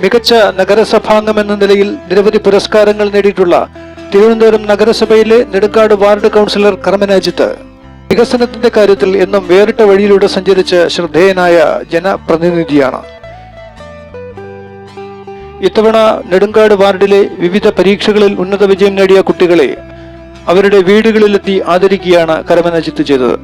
മികച്ച നഗരസഭാംഗം എന്ന നിലയിൽ നിരവധി പുരസ്കാരങ്ങൾ നേടിയിട്ടുള്ള തിരുവനന്തപുരം നഗരസഭയിലെ നെടുങ്കാട് വാർഡ് കൗൺസിലർ കർമ്മൻ അജിത്ത് വികസനത്തിന്റെ കാര്യത്തിൽ എന്നും വേറിട്ട വഴിയിലൂടെ സഞ്ചരിച്ച് ശ്രദ്ധേയനായ ജനപ്രതിനിധിയാണ്. ഇത്തവണ നെടുങ്കാട് വാർഡിലെ വിവിധ പരീക്ഷകളിൽ ഉന്നത വിജയം നേടിയ കുട്ടികളെ അവരുടെ വീടുകളിലെത്തി ആദരിക്കുകയാണ് കർമ്മൻ അജിത്ത് ചെയ്തത്.